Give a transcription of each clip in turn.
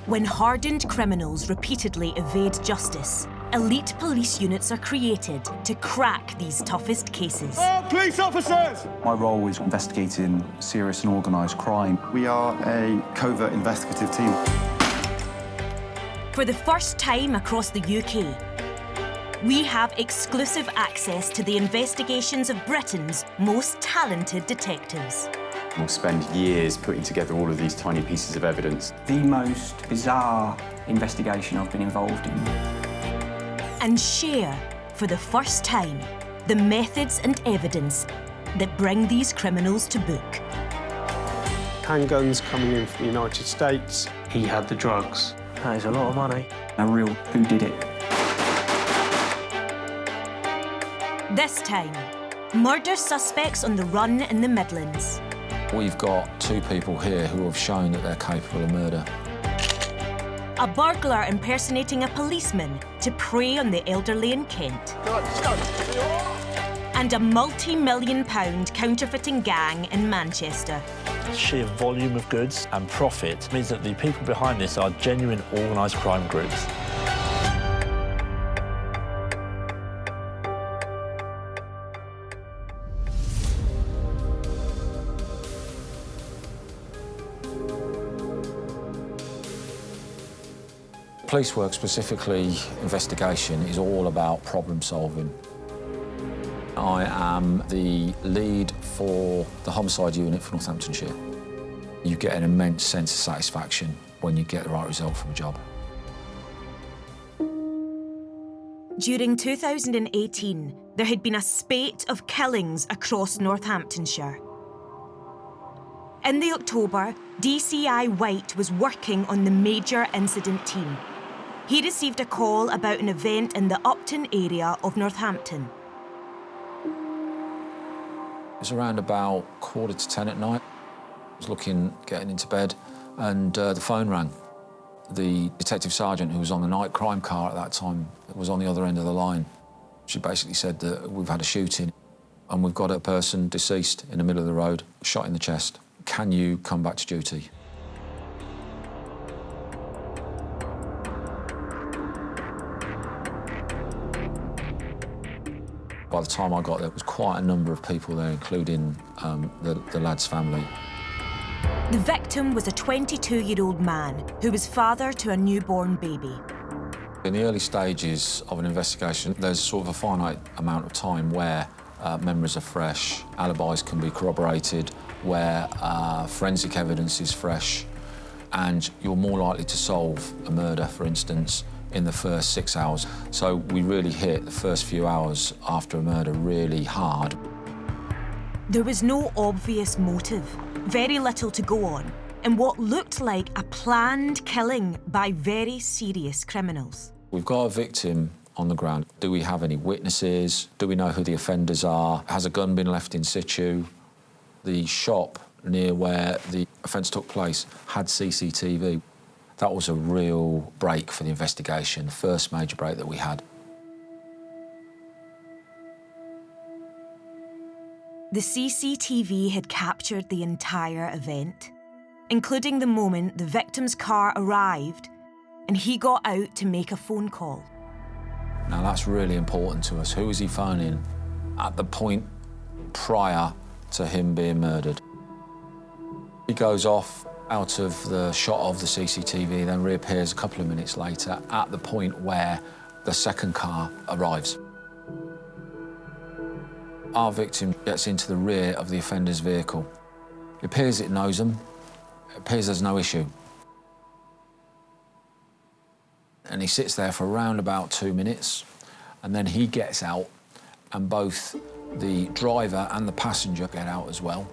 When hardened criminals repeatedly evade justice, elite police units are created to crack these toughest cases. Police officers! My role is investigating serious and organised crime. We are a covert investigative team. For the first time across the UK, we have exclusive access to the investigations of Britain's most talented detectives. We'll spend years putting together all of these tiny pieces of evidence. The most bizarre investigation I've been involved in. And share, for the first time, the methods and evidence that bring these criminals to book. Handguns coming in from the United States. He had the drugs. That is a lot of money. A real who did it. This time, murder suspects on the run in the Midlands. We've got two people here who have shown that they're capable of murder. A burglar impersonating a policeman to prey on the elderly in Kent. And a multi-million-pound counterfeiting gang in Manchester. The sheer volume of goods and profit means that the people behind this are genuine organised crime groups. Police work, specifically investigation, is all about problem solving. I am the lead for the homicide unit for Northamptonshire. You get an immense sense of satisfaction when you get the right result from a job. During 2018, there had been a spate of killings across Northamptonshire. In the October, DCI White was working on the major incident team. He received a call about an event in the Upton area of Northampton. It was around about 10:15 at night. I was getting into bed, and the phone rang. The detective sergeant who was on the night crime car at that time was on the other end of the line. She basically said that we've had a shooting and we've got a person deceased in the middle of the road, shot in the chest. Can you come back to duty? By the time I got there was quite a number of people there, including the lad's family. The victim was a 22-year-old man who was father to a newborn baby. In the early stages of an investigation, there's sort of a finite amount of time where memories are fresh, alibis can be corroborated, where forensic evidence is fresh, and you're more likely to solve a murder, for instance, in the first 6 hours. So we really hit the first few hours after a murder really hard. There was no obvious motive, very little to go on, and what looked like a planned killing by very serious criminals. We've got a victim on the ground. Do we have any witnesses? Do we know who the offenders are? Has a gun been left in situ? The shop near where the offence took place had CCTV. That was a real break for the investigation, the first major break that we had. The CCTV had captured the entire event, including the moment the victim's car arrived and he got out to make a phone call. Now that's really important to us. Who was he phoning at the point prior to him being murdered? He goes off out of the shot of the CCTV, then reappears a couple of minutes later at the point where the second car arrives. Our victim gets into the rear of the offender's vehicle. It appears it knows them. It appears there's no issue. And he sits there for around about 2 minutes, and then he gets out, and both the driver and the passenger get out as well.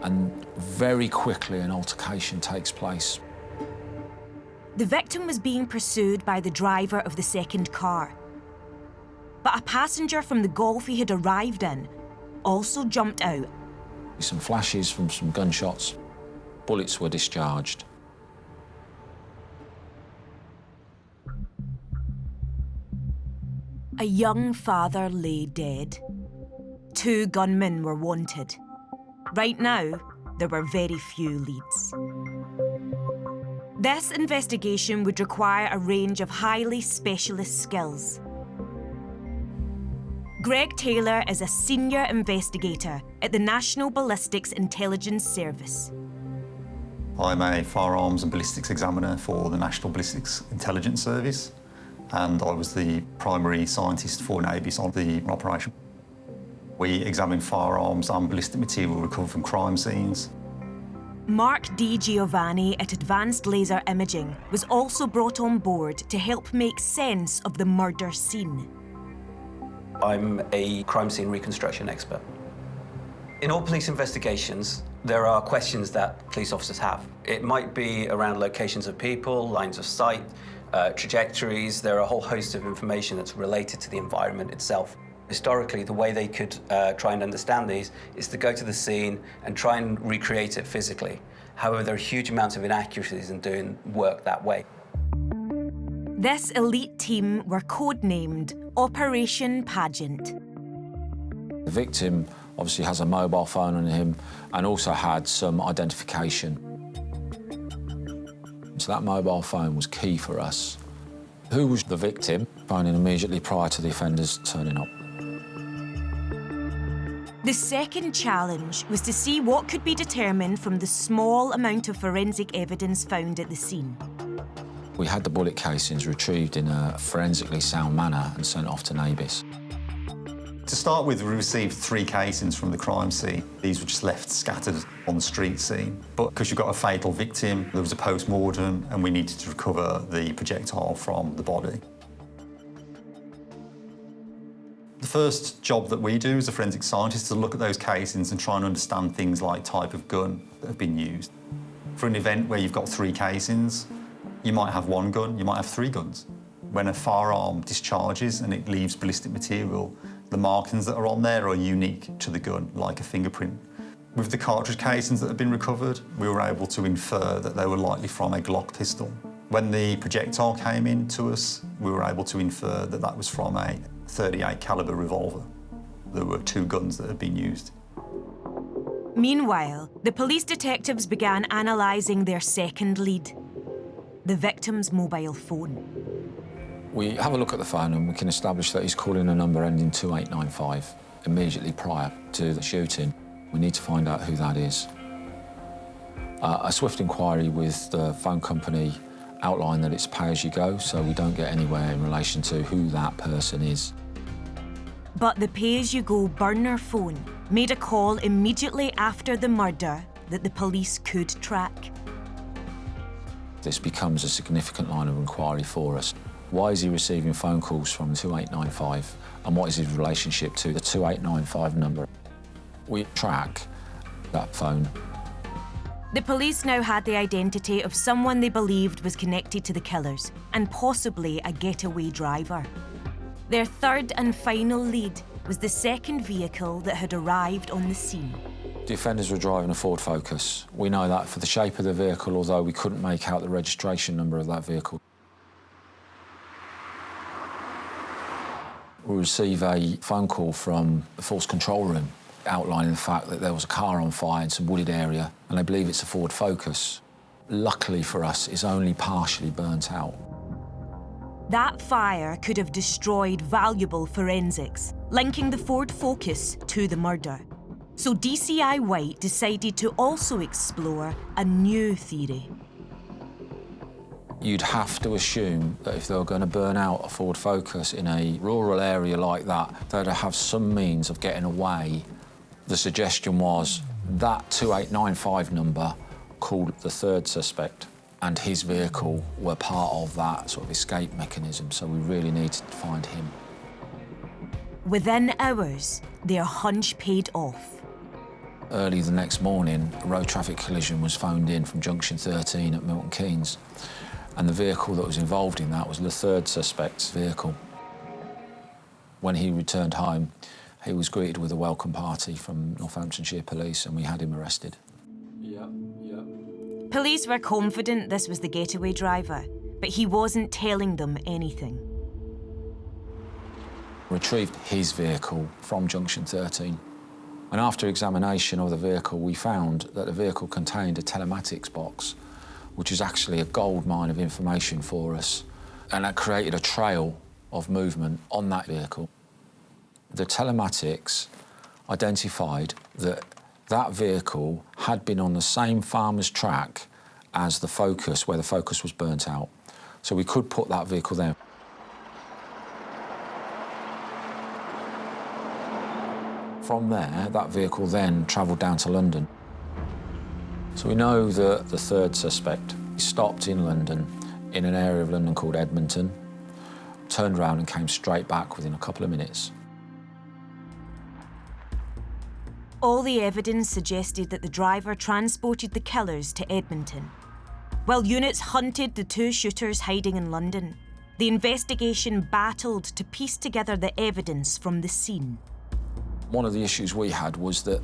And very quickly an altercation takes place. The victim was being pursued by the driver of the second car. But a passenger from the Golf he had arrived in also jumped out. Some flashes from some gunshots. Bullets were discharged. A young father lay dead. 2 gunmen were wanted. Right now, there were very few leads. This investigation would require a range of highly specialist skills. Greg Taylor is a senior investigator at the National Ballistics Intelligence Service. I'm a firearms and ballistics examiner for the National Ballistics Intelligence Service, and I was the primary scientist for Navy's on the operation. We examine firearms and ballistic material recovered from crime scenes. Mark D. Giovanni at Advanced Laser Imaging was also brought on board to help make sense of the murder scene. I'm a crime scene reconstruction expert. In all police investigations, there are questions that police officers have. It might be around locations of people, lines of sight, trajectories. There are a whole host of information that's related to the environment itself. Historically, the way they could try and understand these is to go to the scene and try and recreate it physically. However, there are huge amounts of inaccuracies in doing work that way. This elite team were codenamed Operation Pageant. The victim obviously has a mobile phone on him and also had some identification. So that mobile phone was key for us. Who was the victim? Phoning immediately prior to the offenders turning up. The second challenge was to see what could be determined from the small amount of forensic evidence found at the scene. We had the bullet casings retrieved in a forensically sound manner and sent off to NABIS. To start with, we received 3 casings from the crime scene. These were just left scattered on the street scene. But because you've got a fatal victim, there was a post-mortem and we needed to recover the projectile from the body. The first job that we do as a forensic scientist is to look at those casings and try and understand things like type of gun that have been used. For an event where you've got 3 casings, you might have 1 gun, you might have 3 guns. When a firearm discharges and it leaves ballistic material, the markings that are on there are unique to the gun, like a fingerprint. With the cartridge casings that have been recovered, we were able to infer that they were likely from a Glock pistol. When the projectile came in to us, we were able to infer that that was from a .38 caliber revolver. There were 2 guns that had been used. Meanwhile, the police detectives began analysing their second lead, the victim's mobile phone. We have a look at the phone and we can establish that he's calling a number ending 2895 immediately prior to the shooting. We need to find out who that is. A swift inquiry with the phone company outlined that it's pay-as-you-go, so we don't get anywhere in relation to who that person is. But the pay-as-you-go burner phone made a call immediately after the murder that the police could track. This becomes a significant line of inquiry for us. Why is he receiving phone calls from 2895 and what is his relationship to the 2895 number? We track that phone. The police now had the identity of someone they believed was connected to the killers and possibly a getaway driver. Their third and final lead was the second vehicle that had arrived on the scene. The offenders were driving a Ford Focus. We know that for the shape of the vehicle, although we couldn't make out the registration number of that vehicle. We receive a phone call from the Force Control Room outlining the fact that there was a car on fire in some wooded area and they believe it's a Ford Focus. Luckily for us, it's only partially burnt out. That fire could have destroyed valuable forensics, linking the Ford Focus to the murder. So DCI White decided to also explore a new theory. You'd have to assume that if they were going to burn out a Ford Focus in a rural area like that, they'd have some means of getting away. The suggestion was that 2895 number called the third suspect and his vehicle were part of that sort of escape mechanism, so we really needed to find him. Within hours, their hunch paid off. Early the next morning, a road traffic collision was phoned in from junction 13 at Milton Keynes. And the vehicle that was involved in that was the third suspect's vehicle. When he returned home, he was greeted with a welcome party from Northamptonshire police and we had him arrested. Police were confident this was the getaway driver, but he wasn't telling them anything. Retrieved his vehicle from junction 13. And after examination of the vehicle, we found that the vehicle contained a telematics box which is actually a goldmine of information for us. And that created a trail of movement on that vehicle. The telematics identified that that vehicle had been on the same farmer's track as the Focus, where the Focus was burnt out. So we could put that vehicle there. From there, that vehicle then travelled down to London. So we know that the third suspect stopped in London, in an area of London called Edmonton, turned around and came straight back within a couple of minutes. All the evidence suggested that the driver transported the killers to Edmonton. While units hunted the two shooters hiding in London, the investigation battled to piece together the evidence from the scene. One of the issues we had was that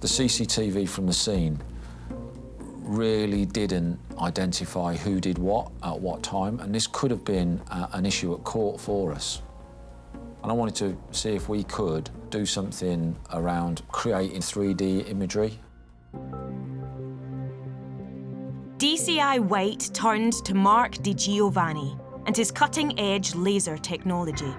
the CCTV from the scene really didn't identify who did what at what time, and this could have been an issue at court for us. And I wanted to see if we could do something around creating 3D imagery. DCI White turned to Mark Di Giovanni and his cutting-edge laser technology.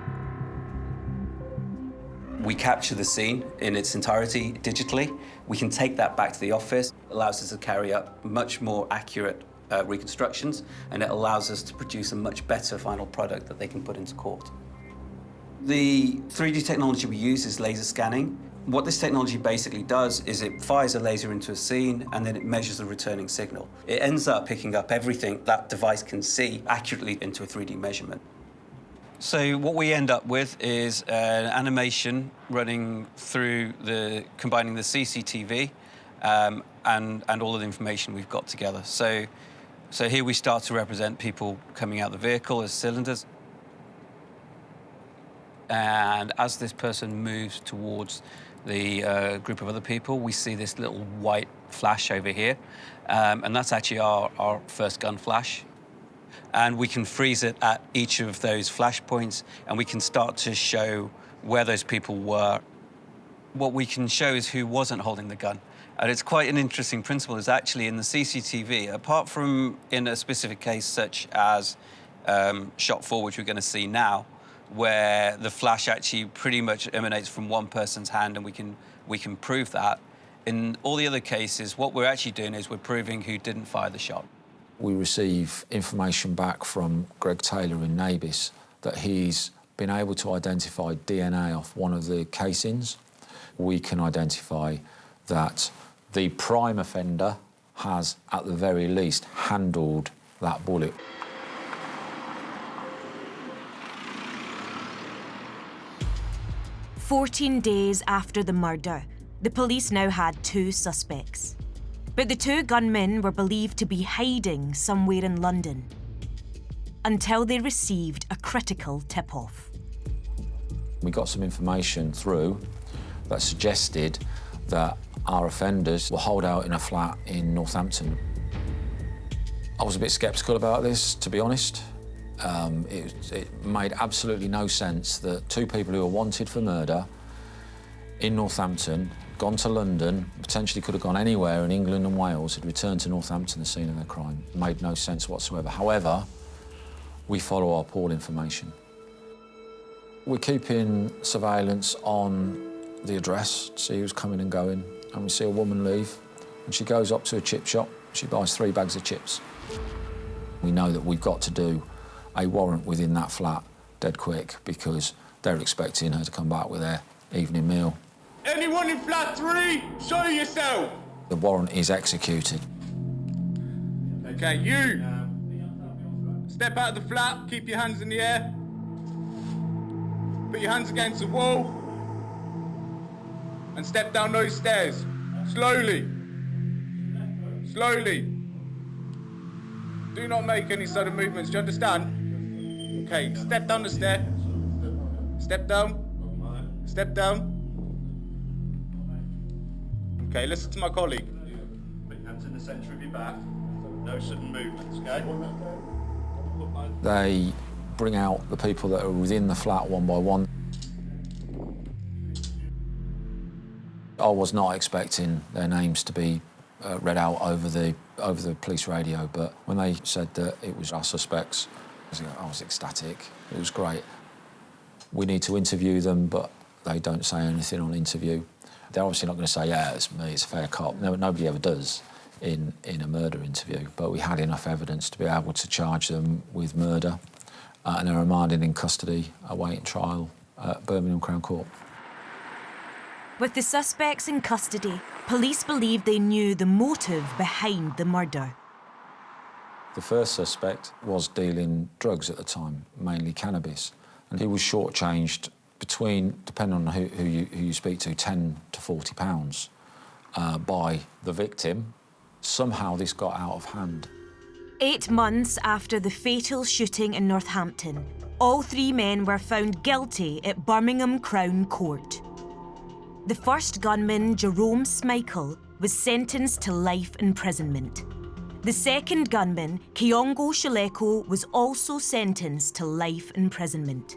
We capture the scene in its entirety digitally. We can take that back to the office. It allows us to carry out much more accurate reconstructions, and it allows us to produce a much better final product that they can put into court. The 3D technology we use is laser scanning. What this technology basically does is it fires a laser into a scene and then it measures the returning signal. It ends up picking up everything that device can see accurately into a 3D measurement. So what we end up with is an animation running through combining the CCTV and all of the information we've got together. So here we start to represent people coming out of the vehicle as cylinders. And as this person moves towards the group of other people, we see this little white flash over here. And that's actually our first gun flash. And we can freeze it at each of those flash points, and we can start to show where those people were. What we can show is who wasn't holding the gun. And it's quite an interesting principle, is actually in the CCTV, apart from in a specific case such as shot 4, which we're going to see now, where the flash actually pretty much emanates from one person's hand, and we can prove that. In all the other cases, what we're actually doing is we're proving who didn't fire the shot. We receive information back from Greg Taylor in Nabis that he's been able to identify DNA off one of the casings. We can identify that the prime offender has, at the very least, handled that bullet. "14 days after the murder, the police now had two suspects. But the two gunmen were believed to be hiding somewhere in London until they received a critical tip-off. We got some information through that suggested that our offenders were holed out in a flat in Northampton. I was a bit sceptical about this, to be honest. It made absolutely no sense that two people who were wanted for murder in Northampton, gone to London, potentially could have gone anywhere in England and Wales, had returned to Northampton, the scene of their crime. It made no sense whatsoever. However, we follow up all information. We're keeping surveillance on the address to see who's coming and going, and we see a woman leave, and she goes up to a chip shop. She buys 3 bags of chips. We know that we've got to do a warrant within that flat dead quick, because they're expecting her to come back with their evening meal. Anyone in flat 3, show yourself! The warrant is executed. Okay, you! Step out of the flat, keep your hands in the air. Put your hands against the wall. And step down those stairs. Slowly. Slowly. Do not make any sudden movements, do you understand? Okay, step down the stair. Step down. Step down. Okay, listen to my colleague. Put your hands in the centre of your back. No sudden movements, okay? They bring out the people that are within the flat one by one. I was not expecting their names to be read out over the police radio, but when they said that it was our suspects, I was ecstatic. It was great. We need to interview them, but they don't say anything on interview. They're obviously not going to say, yeah, it's me, it's a fair cop. No, nobody ever does in a murder interview, but we had enough evidence to be able to charge them with murder, and they're remanded in custody, awaiting trial at Birmingham Crown Court. With the suspects in custody, police believe they knew the motive behind the murder. The first suspect was dealing drugs at the time, mainly cannabis, and he was shortchanged between, depending on who you speak to, £10 to £40 by the victim. Somehow this got out of hand. 8 months after the fatal shooting in Northampton, all 3 men were found guilty at Birmingham Crown Court. The first gunman, Jerome Smikle, was sentenced to life imprisonment. The second gunman, Kiongo Shileko, was also sentenced to life imprisonment.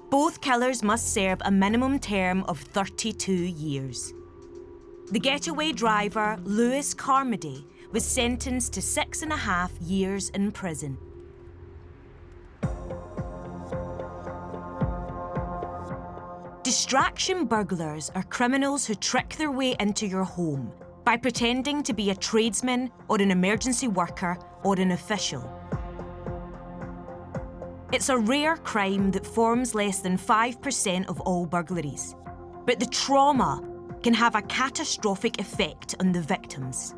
Both killers must serve a minimum term of 32 years. The getaway driver, Lewis Carmody, was sentenced to 6.5 years in prison. Distraction burglars are criminals who trick their way into your home by pretending to be a tradesman or an emergency worker or an official. It's a rare crime that forms less than 5% of all burglaries, but the trauma can have a catastrophic effect on the victims.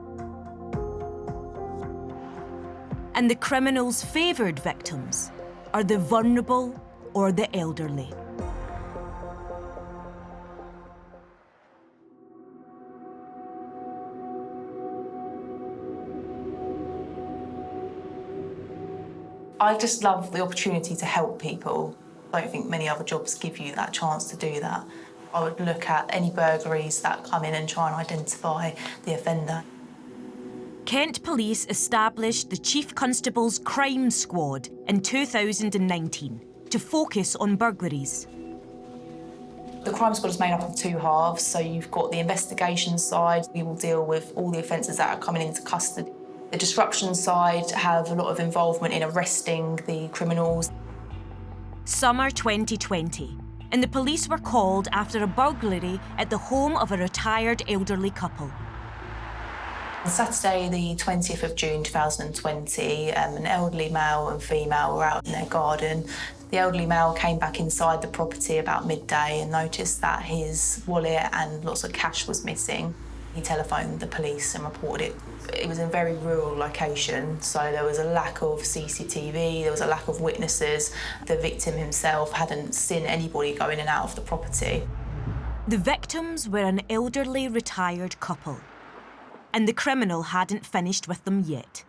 And the criminals' favoured victims are the vulnerable or the elderly. I just love the opportunity to help people. I don't think many other jobs give you that chance to do that. I would look at any burglaries that come in and try and identify the offender. Kent Police established the Chief Constable's Crime Squad in 2019 to focus on burglaries. The crime squad is made up of 2 halves, so you've got the investigation side. We will deal with all the offences that are coming into custody. The disruption side have a lot of involvement in arresting the criminals. Summer 2020, and the police were called after a burglary at the home of a retired elderly couple. On Saturday, the 20th of June 2020, an elderly male and female were out in their garden. The elderly male came back inside the property about midday and noticed that his wallet and lots of cash was missing. He telephoned the police and reported it. It was in a very rural location, so there was a lack of CCTV, there was a lack of witnesses. The victim himself hadn't seen anybody go in and out of the property. The victims were an elderly retired couple, and the criminal hadn't finished with them yet.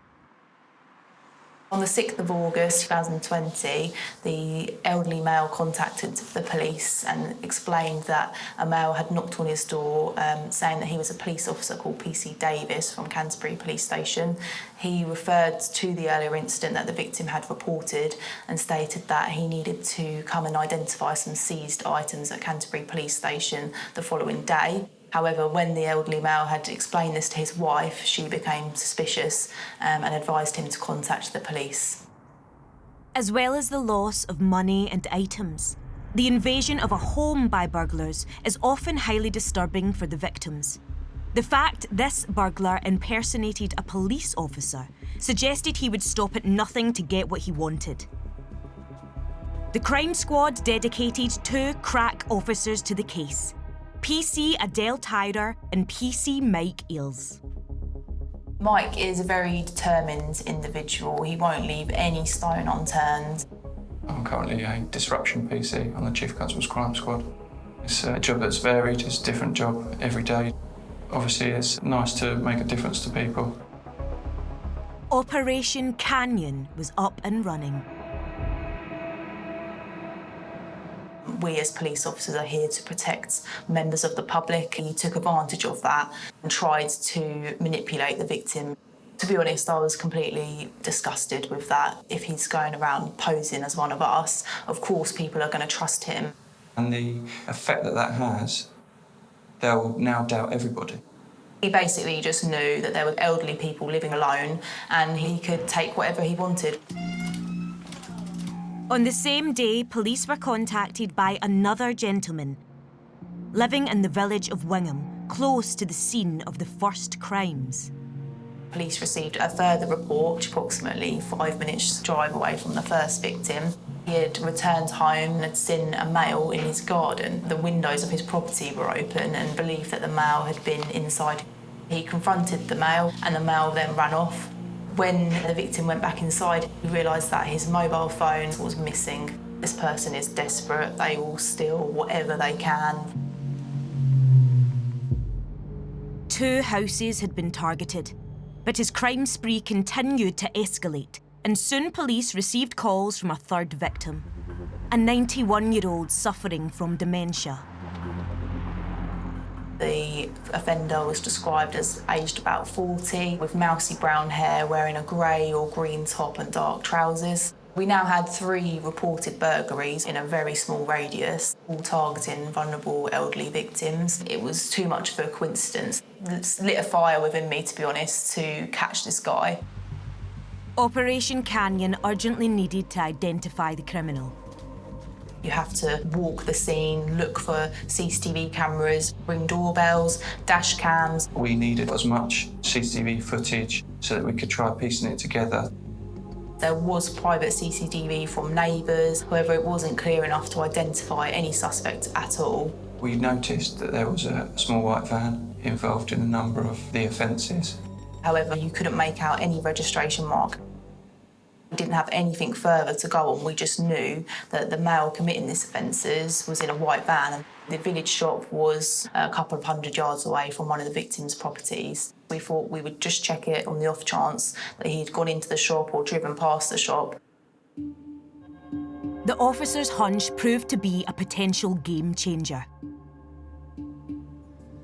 On the 6th of August 2020, the elderly male contacted the police and explained that a male had knocked on his door saying that he was a police officer called PC Davis from Canterbury Police Station. He referred to the earlier incident that the victim had reported and stated that he needed to come and identify some seized items at Canterbury Police Station the following day. However, when the elderly male had explained this to his wife, she became suspicious and advised him to contact the police. As well as the loss of money and items, the invasion of a home by burglars is often highly disturbing for the victims. The fact this burglar impersonated a police officer suggested he would stop at nothing to get what he wanted. The crime squad dedicated 2 crack officers to the case: PC Adele Tyler and PC Mike Eels. Mike is a very determined individual. He won't leave any stone unturned. I'm currently a disruption PC on the Chief Constable's Crime Squad. It's a job that's varied, it's a different job every day. Obviously, it's nice to make a difference to people. Operation Canyon was up and running. We as police officers are here to protect members of the public. He took advantage of that and tried to manipulate the victim. To be honest, I was completely disgusted with that. If he's going around posing as one of us, of course people are going to trust him. And the effect that has, they'll now doubt everybody. He basically just knew that there were elderly people living alone and he could take whatever he wanted. On the same day, police were contacted by another gentleman living in the village of Wingham, close to the scene of the first crimes. Police received a further report, approximately 5 minutes drive away from the first victim. He had returned home and had seen a male in his garden. The windows of his property were open and believed that the male had been inside. He confronted the male and the male then ran off. When the victim went back inside, he realised that his mobile phone was missing. This person is desperate. They will steal whatever they can. 2 houses had been targeted, but his crime spree continued to escalate, and soon police received calls from a third victim, a 91-year-old suffering from dementia. The offender was described as aged about 40, with mousy brown hair, wearing a grey or green top and dark trousers. We now had 3 reported burglaries in a very small radius, all targeting vulnerable elderly victims. It was too much of a coincidence. It lit a fire within me, to be honest, to catch this guy. Operation Canyon urgently needed to identify the criminal. You have to walk the scene, look for CCTV cameras, ring doorbells, dash cams. We needed as much CCTV footage so that we could try piecing it together. There was private CCTV from neighbours, however it wasn't clear enough to identify any suspect at all. We noticed that there was a small white van involved in a number of the offences. However, you couldn't make out any registration mark. We didn't have anything further to go on. We just knew that the male committing these offences was in a white van. The village shop was a couple of 100 yards away from one of the victims' properties. We thought we would just check it on the off chance that he'd gone into the shop or driven past the shop. The officer's hunch proved to be a potential game changer.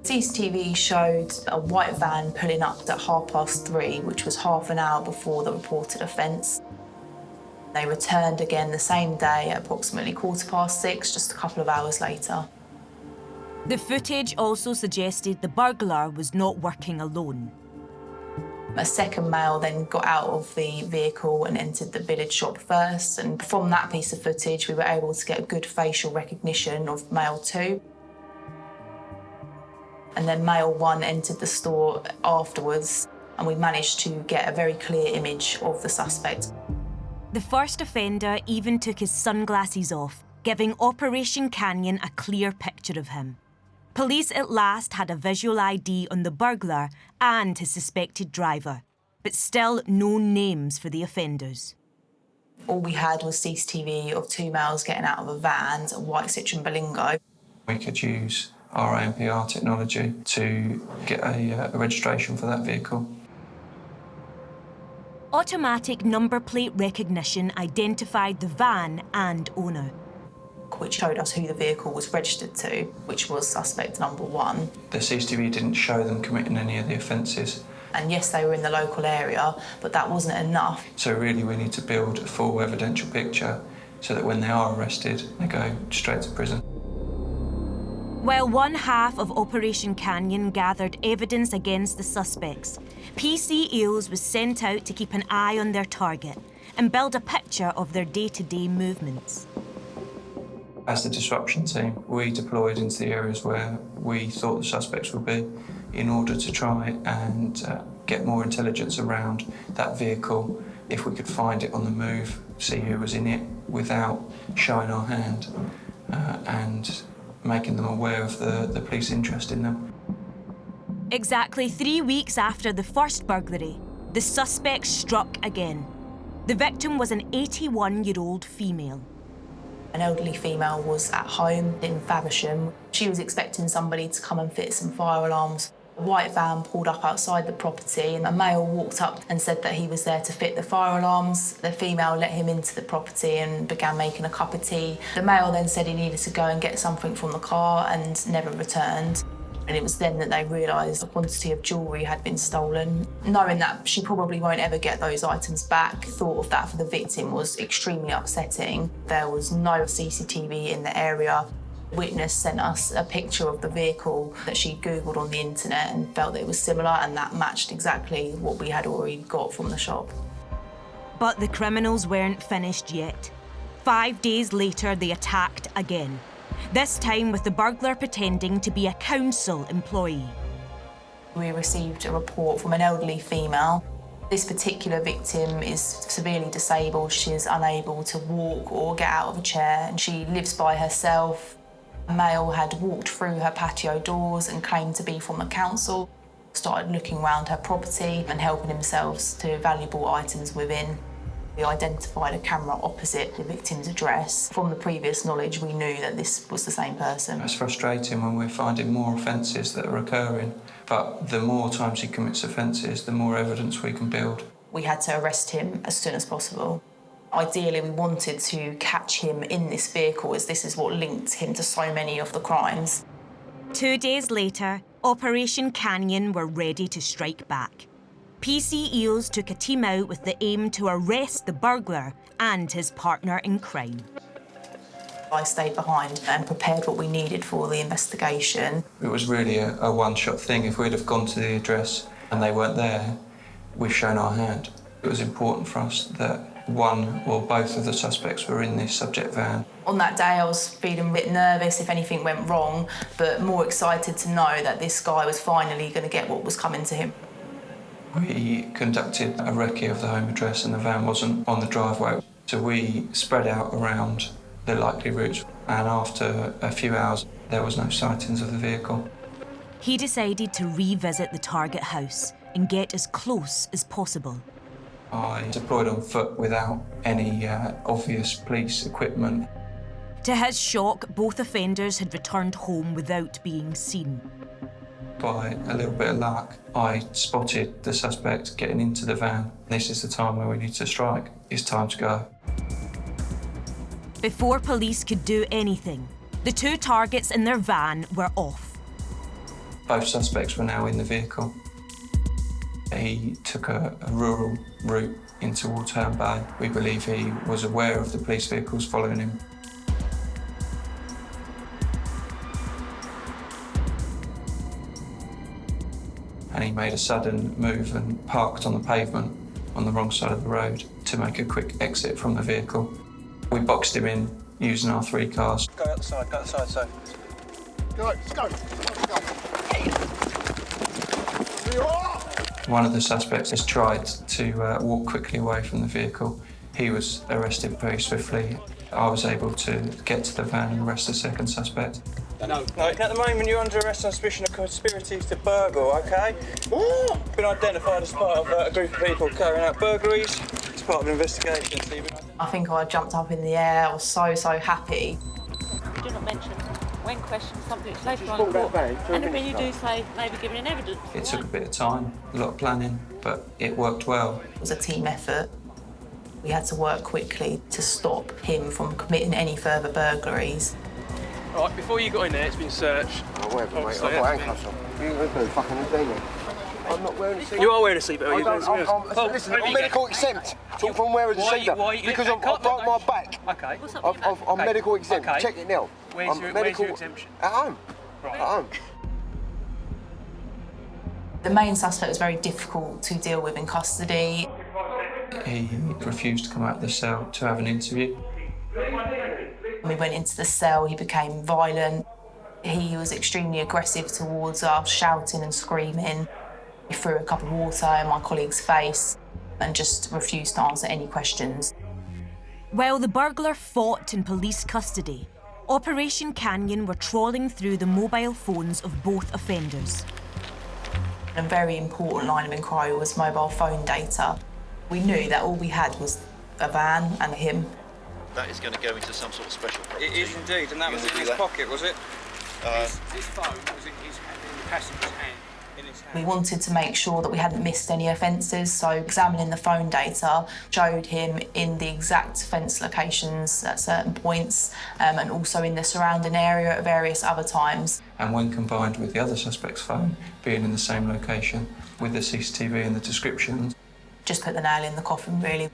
CCTV showed a white van pulling up at 3:30, which was half an hour before the reported offence. They returned again the same day at approximately 6:15, just a couple of hours later. The footage also suggested the burglar was not working alone. A second male then got out of the vehicle and entered the village shop first, and from that piece of footage we were able to get a good facial recognition of male 2. And then male 1 entered the store afterwards, and we managed to get a very clear image of the suspect. The first offender even took his sunglasses off, giving Operation Canyon a clear picture of him. Police at last had a visual ID on the burglar and his suspected driver, but still no names for the offenders. All we had was CCTV of 2 males getting out of a van, a white Citroen Berlingo. We could use our ANPR technology to get a registration for that vehicle. Automatic number plate recognition identified the van and owner, which showed us who the vehicle was registered to, which was suspect number 1. The CCTV didn't show them committing any of the offences. And yes, they were in the local area, but that wasn't enough. So really we need to build a full evidential picture so that when they are arrested, they go straight to prison. While one half of Operation Canyon gathered evidence against the suspects, PC Eels was sent out to keep an eye on their target and build a picture of their day-to-day movements. As the disruption team, we deployed into the areas where we thought the suspects would be in order to try and get more intelligence around that vehicle. If we could find it on the move, see who was in it without showing our hand and making them aware of the police interest in them. Exactly 3 weeks after the first burglary, the suspect struck again. The victim was an 81-year-old female. An elderly female was at home in Faversham. She was expecting somebody to come and fit some fire alarms. A white van pulled up outside the property and a male walked up and said that he was there to fit the fire alarms. The female let him into the property and began making a cup of tea. The male then said he needed to go and get something from the car and never returned. And it was then that they realised a quantity of jewellery had been stolen. Knowing that she probably won't ever get those items back, thought of that for the victim was extremely upsetting. There was no CCTV in the area. Witness sent us a picture of the vehicle that she Googled on the internet and felt that it was similar, and that matched exactly what we had already got from the shop. But the criminals weren't finished yet. 5 days later, they attacked again. This time with the burglar pretending to be a council employee. We received a report from an elderly female. This particular victim is severely disabled. She is unable to walk or get out of a chair, and she lives by herself. A male had walked through her patio doors and claimed to be from the council, started looking around her property and helping themselves to valuable items within. We identified a camera opposite the victim's address. From the previous knowledge, we knew that this was the same person. It's frustrating when we're finding more offences that are occurring, but the more times he commits offences, the more evidence we can build. We had to arrest him as soon as possible. Ideally, we wanted to catch him in this vehicle, as this is what linked him to so many of the crimes. 2 days later, Operation Canyon were ready to strike back. PC Eels took a team out with the aim to arrest the burglar and his partner in crime. I stayed behind and prepared what we needed for the investigation. It was really a one-shot thing. If we'd have gone to the address and they weren't there, we've shown our hand. It was important for us that one or both of the suspects were in this subject van. On that day, I was feeling a bit nervous if anything went wrong, but more excited to know that this guy was finally going to get what was coming to him. We conducted a recce of the home address and the van wasn't on the driveway, so we spread out around the likely routes, and after a few hours there was no sightings of the vehicle. He decided to revisit the target house and get as close as possible. I deployed on foot without any obvious police equipment. To his shock, both offenders had returned home without being seen. By a little bit of luck, I spotted the suspect getting into the van. This is the time where we need to strike. It's time to go. Before police could do anything, the two targets in their van were off. Both suspects were now in the vehicle. He took a rural route in towards Herne Bay. We believe he was aware of the police vehicles following him. And he made a sudden move and parked on the pavement on the wrong side of the road to make a quick exit from the vehicle. We boxed him in using our 3 cars. Go outside, so. Go, let's go. One of the suspects has tried to walk quickly away from the vehicle. He was arrested very swiftly. I was able to get to the van and arrest the second suspect. No, at the moment you're under arrest on suspicion of conspiracy to burgle, OK? Been identified as part of a group of people carrying out burglaries. It's part of an investigation. I think I jumped up in the air. I was so happy. Do not mention when questioned something later on in court. Anything you do say may be given in evidence. It took a bit of time, a lot of planning, but it worked well. It was a team effort. We had to work quickly to stop him from committing any further burglaries. Right, before you got in there, it's been searched. Oh, whatever, mate. I've got handcuffs on. You ain't going to do fucking anything. I'm not wearing a seatbelt. You are wearing a seatbelt. Listen, I'm medical exempt. Talk from wearing a seatbelt. Because I broke my back. OK. I'm medical exempt. Okay. Check it now. Where's your exemption? At home. Right. At home. The main suspect was very difficult to deal with in custody. He refused to come out of the cell to have an interview. When we went into the cell, he became violent. He was extremely aggressive towards us, shouting and screaming. He threw a cup of water in my colleague's face and just refused to answer any questions. While the burglar fought in police custody, Operation Canyon were trawling through the mobile phones of both offenders. A very important line of inquiry was mobile phone data. We knew that all we had was a van and him. That is going to go into some sort of special property. It is indeed, and that was in his pocket, was it? This phone was in the passenger's hand. We wanted to make sure that we hadn't missed any offences, so examining the phone data showed him in the exact offence locations at certain points and also in the surrounding area at various other times. And when combined with the other suspect's phone being in the same location, with the CCTV and the descriptions, just put the nail in the coffin, really.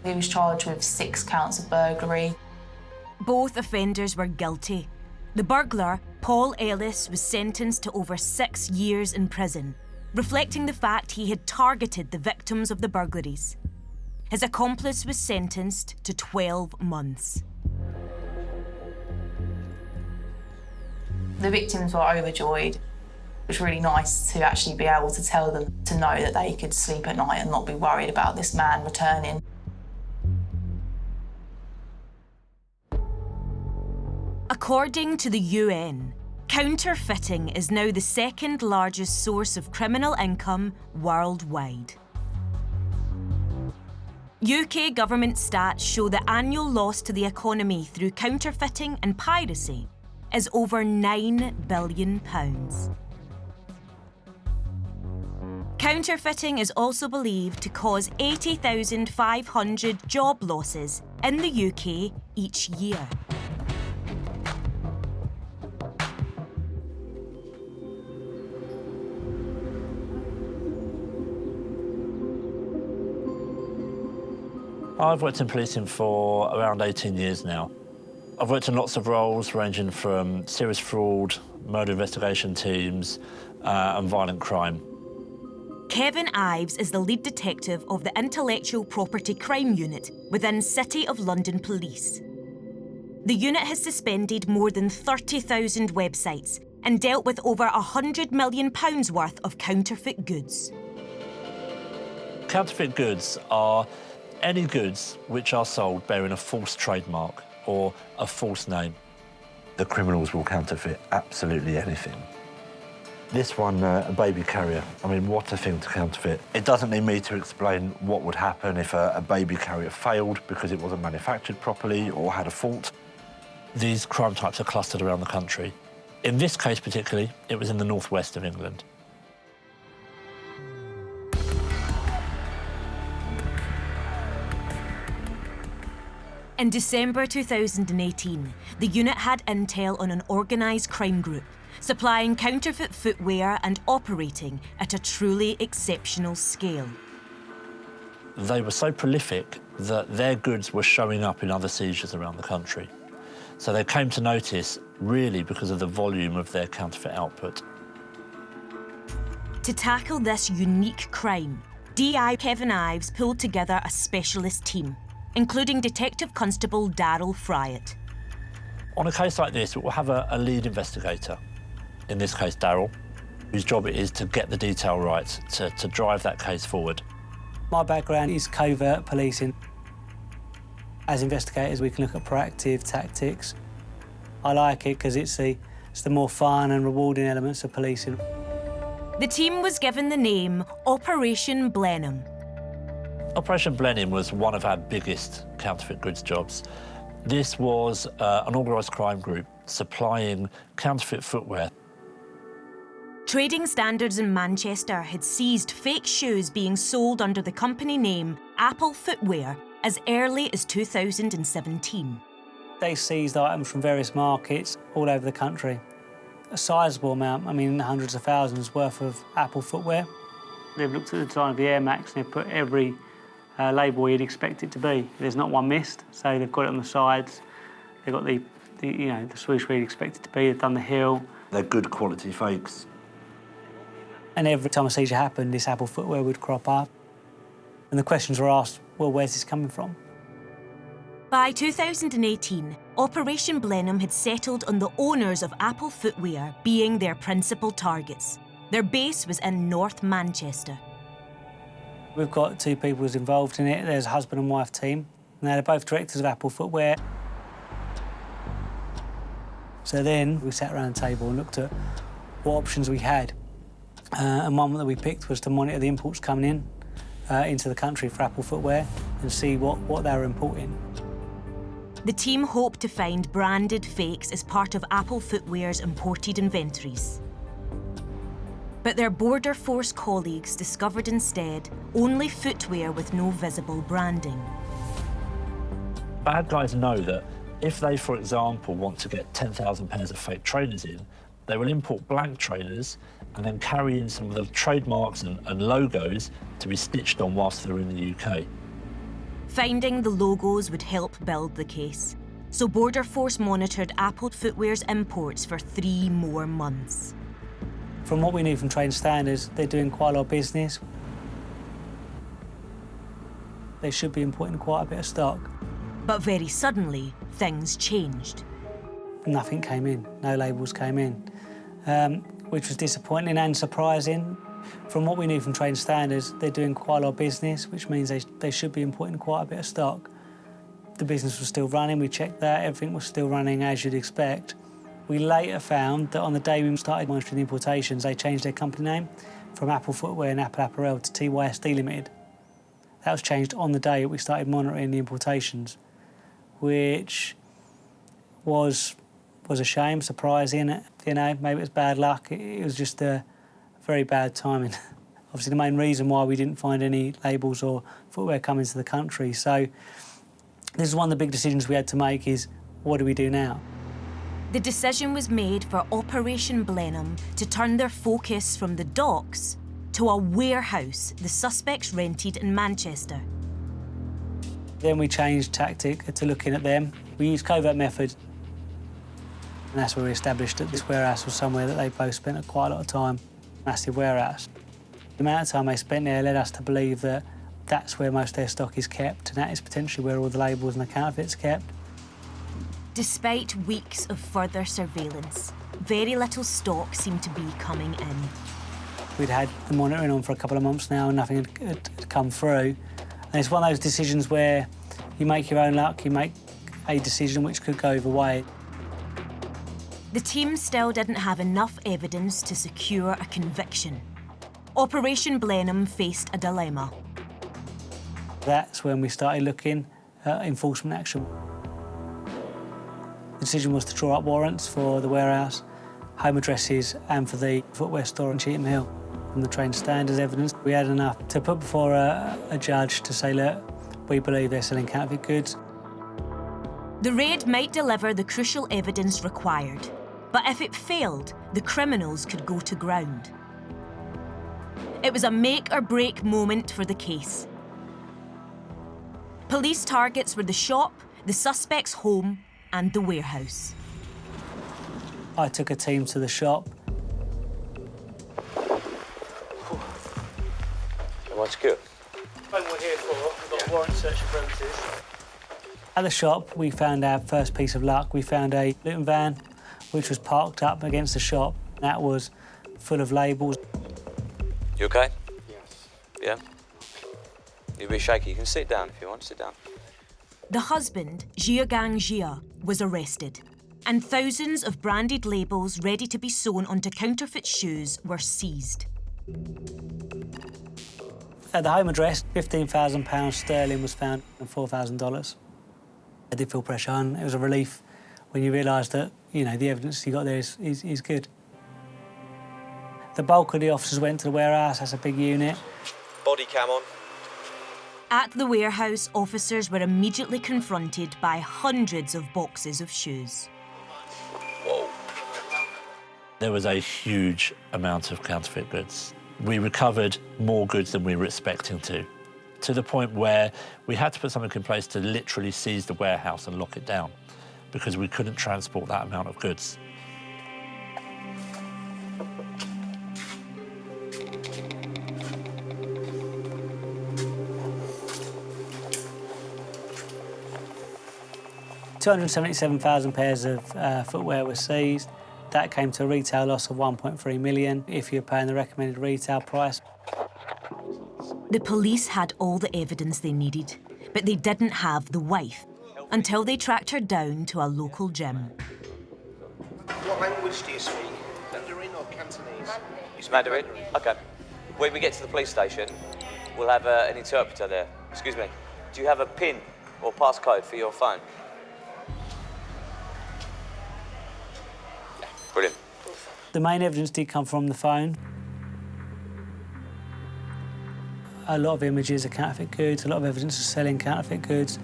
He was charged with 6 counts of burglary. Both offenders were guilty. The burglar, Paul Ellis, was sentenced to over 6 years in prison, reflecting the fact he had targeted the victims of the burglaries. His accomplice was sentenced to 12 months. The victims were overjoyed. It was really nice to actually be able to tell them to know that they could sleep at night and not be worried about this man returning. According to the UN, counterfeiting is now the second largest source of criminal income worldwide. UK government stats show the annual loss to the economy through counterfeiting and piracy is over £9 billion. Counterfeiting is also believed to cause 80,500 job losses in the UK each year. I've worked in policing for around 18 years now. I've worked in lots of roles ranging from serious fraud, murder investigation teams, and violent crime. Kevin Ives is the lead detective of the Intellectual Property Crime Unit within City of London Police. The unit has suspended more than 30,000 websites and dealt with over £100 million worth of counterfeit goods. Counterfeit goods are any goods which are sold bearing a false trademark or a false name. The criminals will counterfeit absolutely anything. This one, a baby carrier. I mean, what a thing to counterfeit. It doesn't need me to explain what would happen if a baby carrier failed because it wasn't manufactured properly or had a fault. These crime types are clustered around the country. In this case particularly, it was in the northwest of England. In December 2018, the unit had intel on an organised crime group, supplying counterfeit footwear and operating at a truly exceptional scale. They were so prolific that their goods were showing up in other seizures around the country. So they came to notice really because of the volume of their counterfeit output. To tackle this unique crime, DI Kevin Ives pulled together a specialist team, including Detective Constable Darryl Fryatt. On a case like this, we'll have a lead investigator, in this case Darryl, whose job it is to get the detail right, to drive that case forward. My background is covert policing. As investigators, we can look at proactive tactics. I like it because it's the more fun and rewarding elements of policing. The team was given the name Operation Blenheim. Operation Blenheim was one of our biggest counterfeit goods jobs. This was an organised crime group supplying counterfeit footwear. Trading Standards in Manchester had seized fake shoes being sold under the company name Apple Footwear as early as 2017. They seized items from various markets all over the country. A sizable amount, I mean hundreds of thousands worth of Apple footwear. They've looked at the design of the Air Max and they've put every label you'd expect it to be. There's not one missed, so they've got it on the sides. They've got the swoosh where you'd expect it to be. They've done the heel. They're good quality fakes. And every time a seizure happened, this Apple footwear would crop up. And the questions were asked, well, where's this coming from? By 2018, Operation Blenheim had settled on the owners of Apple Footwear being their principal targets. Their base was in North Manchester. We've got two people who's involved in it. There's a husband and wife team. Now, they're both directors of Apple Footwear. So then we sat around the table and looked at what options we had. And one that we picked was to monitor the imports coming in into the country for Apple Footwear and see what they were importing. The team hoped to find branded fakes as part of Apple Footwear's imported inventories. But their border force colleagues discovered instead only footwear with no visible branding. Bad guys know that if they, for example, want to get 10,000 pairs of fake trainers in, they will import blank trainers and then carry in some of the trademarks and logos to be stitched on whilst they're in the UK. Finding the logos would help build the case. so Border Force monitored Apple Footwear's imports for 3 more months. From what we knew from trade standards, they're doing quite a lot of business. They should be importing quite a bit of stock. But very suddenly, things changed. Nothing came in, no labels came in, which was disappointing and surprising. From what we knew from trade standards, they're doing quite a lot of business, which means they should be importing quite a bit of stock. The business was still running, we checked that, everything was still running as you'd expect. We later found that on the day we started monitoring the importations, they changed their company name from Apple Footwear and Apple Apparel to TYSD Limited. That was changed on the day that we started monitoring the importations, which was a shame, surprising. You know, maybe it was bad luck. It was just a very bad timing. Obviously, the main reason why we didn't find any labels or footwear coming to the country. So this is one of the big decisions we had to make is, what do we do now? The decision was made for Operation Blenheim to turn their focus from the docks to a warehouse the suspects rented in Manchester. Then we changed tactic to looking at them. We used covert methods, and that's where we established that this warehouse was somewhere that they both spent quite a lot of time. Massive warehouse. The amount of time they spent there led us to believe that that's where most of their stock is kept, and that is potentially where all the labels and the counterfeits are kept. Despite weeks of further surveillance, very little stock seemed to be coming in. We'd had the monitoring on for a couple of months now and nothing had come through. And it's one of those decisions where you make your own luck, you make a decision which could go either way. The team still didn't have enough evidence to secure a conviction. Operation Blenheim faced a dilemma. That's when we started looking at enforcement action. The decision was to draw up warrants for the warehouse, home addresses, and for the footwear store in Cheetham Hill. From the trade standards evidence, we had enough to put before a judge to say, look, we believe they're selling counterfeit goods. The raid might deliver the crucial evidence required, but if it failed, the criminals could go to ground. It was a make-or-break moment for the case. Police targets were the shop, the suspect's home, and the warehouse. I took a team to the shop. What's good? What we're here for, we've got a warrant search of premises. At the shop, we found our first piece of luck. We found a Luton van, which was parked up against the shop. That was full of labels. You okay? Yes. Yeah? You're a bit shaky. You can sit down if you want. Sit down. The husband, Jiagang Jia, was arrested, and thousands of branded labels ready to be sewn onto counterfeit shoes were seized. At the home address, £15,000 sterling was found and $4,000. I did feel pressure, and it was a relief when you realise that, you know, the evidence you got there is good. The bulk of the officers went to the warehouse. That's a big unit. Body cam on. At the warehouse, officers were immediately confronted by hundreds of boxes of shoes. Whoa. There was a huge amount of counterfeit goods. We recovered more goods than we were expecting to the point where we had to put something in place to literally seize the warehouse and lock it down because we couldn't transport that amount of goods. £277,000 pairs of footwear were seized. That came to a retail loss of £1.3 million if you're paying the recommended retail price. The police had all the evidence they needed, but they didn't have the wife until they tracked her down to a local gym. What language do you speak? Mandarin or Cantonese? It's Mandarin? OK. When we get to the police station, we'll have an interpreter there. Excuse me. Do you have a PIN or passcode for your phone? Brilliant. The main evidence did come from the phone. A lot of images of counterfeit goods, a lot of evidence of selling counterfeit goods.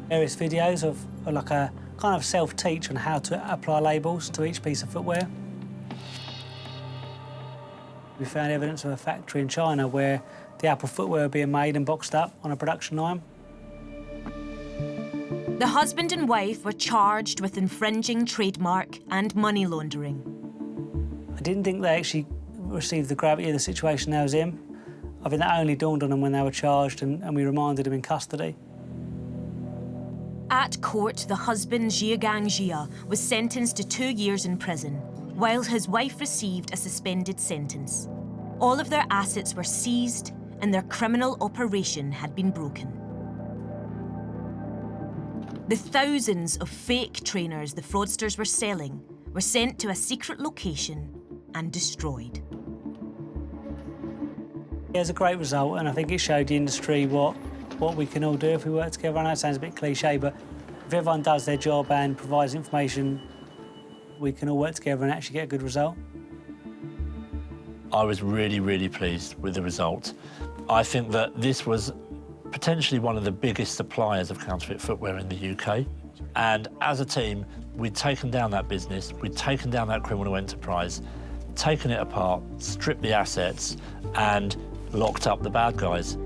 Various videos of like a kind of self-teach on how to apply labels to each piece of footwear. We found evidence of a factory in China where the Apple footwear were being made and boxed up on a production line. The husband and wife were charged with infringing trademark and money laundering. I didn't think they actually received the gravity of the situation they was in. I think that only dawned on them when they were charged and we remanded them in custody. At court, the husband, Jiagang Jia, was sentenced to 2 years in prison, while his wife received a suspended sentence. All of their assets were seized and their criminal operation had been broken. The thousands of fake trainers the fraudsters were selling were sent to a secret location and destroyed. It was a great result, and I think it showed the industry what we can all do if we work together. I know it sounds a bit cliche, but if everyone does their job and provides information, we can all work together and actually get a good result. I was really, really pleased with the result. I think that this was potentially one of the biggest suppliers of counterfeit footwear in the UK. And as a team, we'd taken down that business, we'd taken down that criminal enterprise, taken it apart, stripped the assets, and locked up the bad guys.